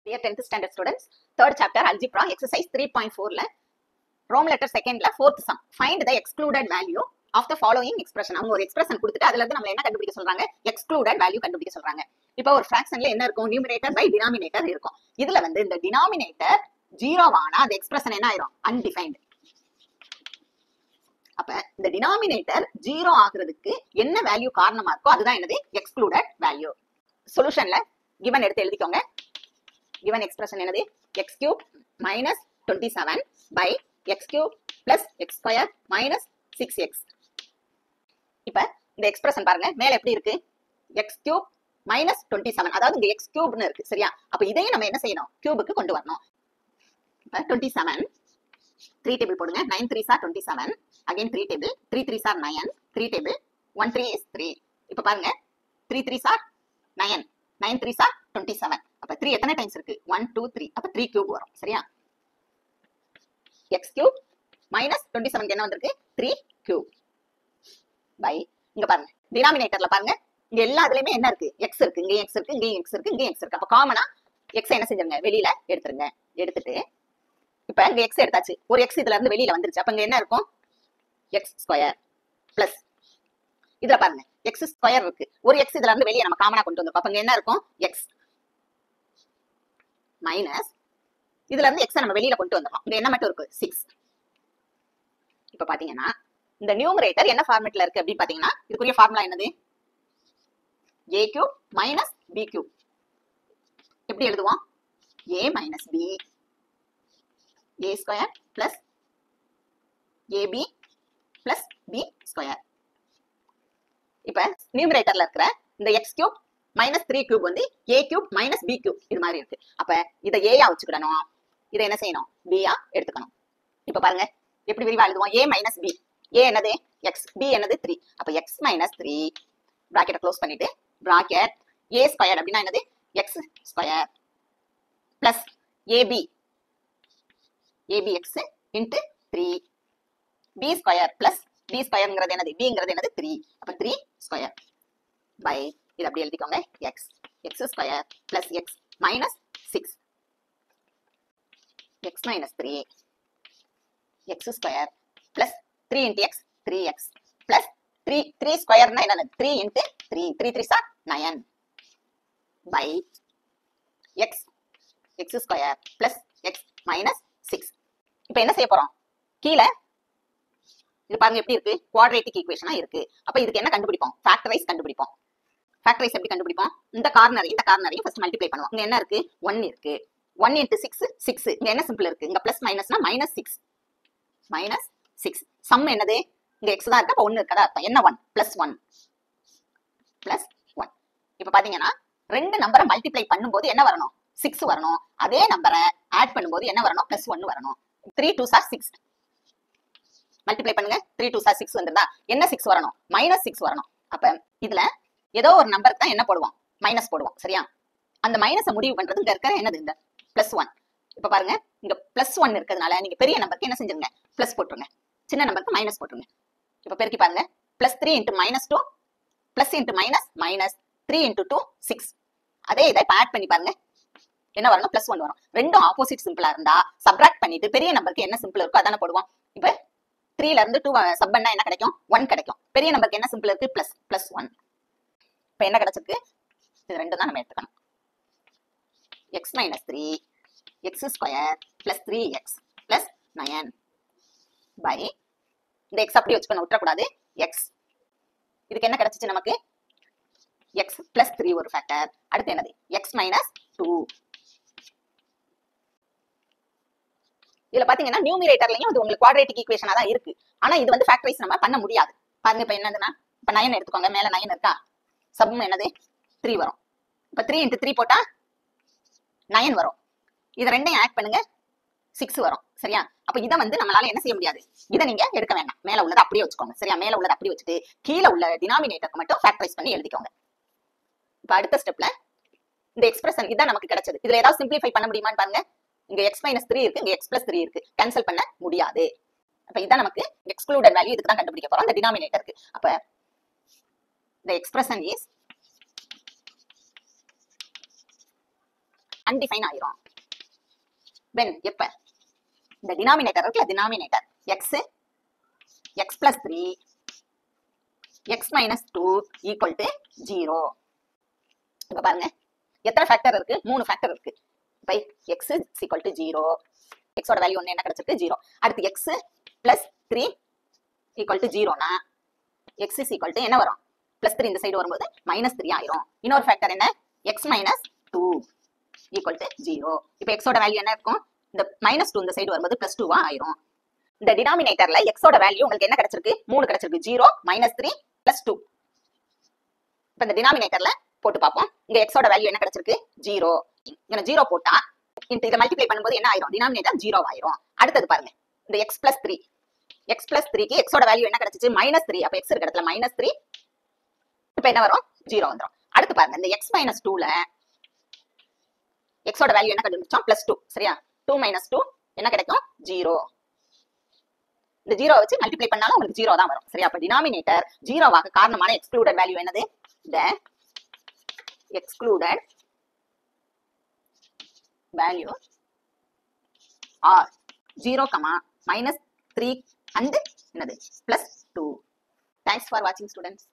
Dear 10th standard students, third chapter algebra exercise 3.4 la Rome letter second la fourth sum. Find the excluded value of the following expression. அவங்க ஒரு expression கொடுத்துட்டு அதுல இருந்து நம்ம என்ன கண்டுபிடிக்க சொல்றாங்க? Excluded value கண்டுபிடிக்க சொல்றாங்க. இப்போ ஒரு fractionல என்ன இருக்கும்? Numerator by denominator இருக்கும். இதுல வந்து இந்த denominator 0 ஆனா அந்த expression என்ன ஆயிரும்? Undefined. அப்ப இந்த denominator 0 ஆகிறதுக்கு என்ன வேல்யூ காரணமா இருக்கோ அதுதான் என்னது? Excluded value. சொல்யூஷன்ல given எடுத்து எழுதிக்கோங்க. given expression என்னது x cube minus 27 by x cube plus x square minus 6x. இப்ப இந்த எக்ஸ்பிரஷன் பாருங்க மேல எப்படி இருக்கு x cube minus 27 அதாவது இங்க x cube னு இருக்கு சரியா அப்ப இதையும் நம்ம என்ன செய்யணும் கியூபுக்கு கொண்டு வரணும் இப்ப 27 3 டேபிள் போடுங்க 9 3s are 27 again 3 table 3 3s are 9 3 table 1 3 is 3 இப்ப பாருங்க 3 3s are 9 9 3s are 27 அப்ப 3 எத்தனை டைம்ஸ் இருக்கு 1 2 3 அப்ப 3 கியூப் வரும் சரியா x cube minus 27 க்கு என்ன வந்திருக்கு 3 கியூப் பை இங்க பாருங்க டினாமினேட்டர்ல பாருங்க இங்க எல்லா இதுலயுமே என்ன இருக்கு x இருக்கு இங்க x இருக்கு இங்க x இருக்கு இங்க x இருக்கு அப்ப காமனா x என்ன செஞ்சிருங்க வெளியில எடுத்துருங்க எடுத்துட்டு இப்ப இங்க x எடுத்தாச்சு ஒரு x இதுல இருந்து வெளியில வந்துருச்சு அப்ப இங்க என்ன இருக்கும் x ஸ்கொயர் பிளஸ் இதுல பாருங்க x ஸ்கொயர் இருக்கு ஒரு x இதுல இருந்து வெளியே நம்ம காமனா கொண்டு வந்தோம் அப்ப இங்க என்ன இருக்கும் x மைனஸ் இதுல இருந்து x நம்ம வெளியில கொண்டு வந்துறோம் இங்க என்ன மட்டும் இருக்கு 6 இப்ப பாத்தீங்கன்னா இந்த நியூமரேட்டர் என்ன ஃபார்மட்ல இருக்கு அப்படி பாத்தீங்கன்னா இதுக்குரிய ஃபார்முலா என்னது a cube minus b cube எப்படி எழுதுவோம் a minus b a square plus ab plus b square இப்ப நியூமரேட்டர்ல இருக்கிற இந்த x cube minus 3 cube வந்து a cube minus b cube இது மாதிரி இருக்கு அப்ப இதை a யா வச்சுக்கிடணும் இதை என்ன செய்யணும் b யா எடுத்துக்கணும் இப்ப பாருங்க எப்படி விரிவா எழுதுவோம் a minus b a என்னது x b என்னது 3 அப்ப x minus 3 bracket க்ளோஸ் பண்ணிட்டு bracket a squared அப்படினா என்னது x square plus ab abx into 3 b square plus b squareங்கிறது என்னது b ங்கிறது என்னது 3 அப்ப 3 square by இது அப்படியே எழுதிக்கோங்க x x square plus x minus 6 x minus 3 x square plus 3 into x 3x plus 3 square னா என்னது 3 into 3 3 3s are 9 by x x square plus x minus 6 இப்போ என்ன செய்ய போறோம் கீழ இது பாருங்க எப்படி இருக்கு குவாட்ரேட்டிக் ஈக்குவேஷனா இருக்கு அப்ப இதுக்கு என்ன கண்டுபிடிப்போம் ஃபேக்டரைஸ் கண்டுபிடிப்போம் ஃபேக்டரைஸ் எப்படி கண்டுபிடிப்போம் இந்த கார்னரையும் ஃபர்ஸ்ட் மல்டிப்ளை பண்ணுவோம் இங்க என்ன இருக்கு 1 இருக்கு 1 into 6 6 இங்க என்ன சிம்பிள் இருக்கு இங்க பிளஸ் மைனஸ்னா மைனஸ் 6 சம் என்னது இங்க x தான் இருக்கு அப்ப 1 இருக்கதா அர்த்தம் என்ன 1 பிளஸ் 1 இப்ப பாத்தீங்கன்னா ரெண்டு நம்பரை மல்டிப்ளை பண்ணும்போது என்ன வரணும் 6 வரணும் அதே நம்பரை ஆட் பண்ணும்போது என்ன வரணும் பிளஸ் 1 வரணும் 3 2s are 6 மல்டிப்ளை பண்ணுங்க 3 2s are 6 வந்துருதா என்ன 6 வரணும் மைனஸ் 6 வரணும் அப்ப இதுல ஏதோ ஒரு நம்பருக்கு தான் என்ன போடுவோம் மைனஸ் போடுவோம் சரியா அந்த மைனஸை முடிவு பண்றது இங்க இருக்கிற என்னது இந்த பிளஸ் 1 இப்ப பாருங்க இங்க பிளஸ் 1 இருக்கிறதுனால நீங்க பெரிய நம்பருக்கு என்ன செஞ்சுங்க பிளஸ் போட்டுருங்க சின்ன நம்பருக்கு மைனஸ் போட்டுருங்க இப்ப பெருக்கி பாருங்க plus 3 into minus 2 plus into minus minus 3 into 2 6 அதே இதை இப்ப ஆட் பண்ணி பாருங்க என்ன வரணும் பிளஸ் 1 வரும் ரெண்டும் ஆப்போசிட் சிம்பிளா இருந்தா சப்ட்ராக்ட் பண்ணிட்டு பெரிய நம்பருக்கு என்ன சிம்பிள் இருக்கோ அதான போடுவோம் இப்ப 3 ல இருந்து 2 சப் பண்ணா என்ன கிடைக்கும் 1 கிடைக்கும் பெரிய நம்பருக்கு என்ன சிம்பிள் இருக்கு பிளஸ் 1 இப்ப என்ன கிடைச்சிருக்கு இது ரெண்டு தான் நம்ம எடுத்துக்கணும் x minus 3 x square plus 3x plus 9 by இந்த x அப்படியே வச்சுக்கணும் விட்டுறக்கூடாது x இதுக்கு என்ன கிடைச்சிச்சு நமக்கு x plus 3 ஒரு ஃபேக்டர் அடுத்து என்னது x minus 2 இதுல பாத்தீங்கன்னா நியூமரேட்டர்லயும் இது உங்களுக்கு குவாட்ரேட்டிக் ஈக்குவேஷனா தான் இருக்கு ஆனா இது வந்து ஃபேக்டரைஸ் நம்ம பண்ண முடியாது பாருங்க இப்ப என்னதுன்னா இப்ப 9 எடுத்துக்கோங்க மேல 9 இருக்கா சம் என்னது 3 வரும் இப்ப 3 into 3 போட்டா 9 வரும் இது ரெண்டையும் ஆட் பண்ணுங்க 6 வரும் சரியா அப்ப இதை வந்து நம்மளால என்ன செய்ய முடியாது இதை நீங்க எடுக்க வேண்டாம் மேல உள்ளதை அப்படியே வச்சுக்கோங்க சரியா மேல உள்ளதை அப்படியே வச்சுட்டு கீழே உள்ள டினாமினேட்டருக்கு மட்டும் ஃபேக்டரைஸ் பண்ணி எழுதிக்கோங்க இப்ப அடுத்த ஸ்டெப்ல இந்த எக்ஸ்பிரஷன் இதான் நமக்கு கிடைச்சது இதுல ஏதாவது சிம்பிளிஃபை பண்ண முடியுமான்னு பாருங்க இங்க x minus 3 இருக்கு இங்க x plus 3 இருக்கு கேன்சல் பண்ண முடியாது அப்ப இதான் நமக்கு எக்ஸ்க்ளூடட் வேல்யூ இதுக்கு தான் கண்டுபிடிக்க போறோம் இந்த டினாமினேட்டருக்கு அப்ப the expression is அன்டிஃபைன் ஆயிரும். வென் எப்ப இந்த டினாமினேட்டர் இருக்குல்ல, denominator X X plus 3 X minus 2 equal to 0. இப்ப பாருங்க எத்தனை ஃபேக்டர் இருக்கு, 3 ஃபேக்டர் இருக்கு. பை எக்ஸ் ஈக்குவல் டு 0, எக்ஸோட வேல்யூ ஒன்று என்ன கிடைச்சிருக்கு 0. அடுத்து எக்ஸ் பிளஸ் 3 ஈக்குவல் டு 0னா எக்ஸ் இஸ் ஈக்குவல் டு என்ன வரும், பிளஸ் 3 இந்த சைடு வரும்போது மைனஸ் 3 ஆயிரும். இன்னொரு ஃபேக்டர் என்ன, எக்ஸ் மைனஸ் 2 ஈக்குவல் டு 0. இப்போ எக்ஸோட வேல்யூ என்ன இருக்கும், இந்த மைனஸ் 2 இந்த சைடு வரும்போது பிளஸ் 2 ஆயிரும். இந்த டினாமினேட்டர்ல எக்ஸோட வேல்யூ உங்களுக்கு என்ன கிடைச்சிருக்கு, 3 கிடைச்சிருக்கு, 0 மைனஸ் 3 பிளஸ் 2. இப்போ இந்த டினாமினேட்டர்ல போட்டு பார்ப்போம். இங்க எக்ஸோட வேல்யூ என்ன கிடைச்சிருக்கு 0. இங்க 0 போட்டா இதை மல்டிப்ளை பண்ணும்போது என்ன ஆயிரும், டினாமினேட்டர் 0 ஆயிரும். அடுத்தது பாருங்க இந்த எக்ஸ் பிளஸ் 3, எக்ஸ் பிளஸ் 3க்கு எக்ஸோட வேல்யூ என்ன கிடைச்சிச்சு மைனஸ் 3. அப்ப எக்ஸ் இருக்க இடத்துல மைனஸ் 3, இப்போ என்ன வரும் 0 வந்துரும். அடுத்து பாருங்க இந்த எக்ஸ் மைனஸ் 2ல எக்ஸோட வேல்யூ என்ன கிடைச்சோம் பிளஸ் 2, சரியா. 2 மைனஸ் 2 என்ன கிடைக்கும் 0. இந்த 0 வச்சு மல்டிப்ளை பண்ணாலும் உங்களுக்கு 0 தான் வரும், சரியா. அப்ப டினாமினேட்டர் 0 ஆக காரணமான எக்ஸ்க்ளூடட் வேல்யூ என்னது, the excluded value are 0, minus 3 and என்னது plus 2. Thanks for watching students.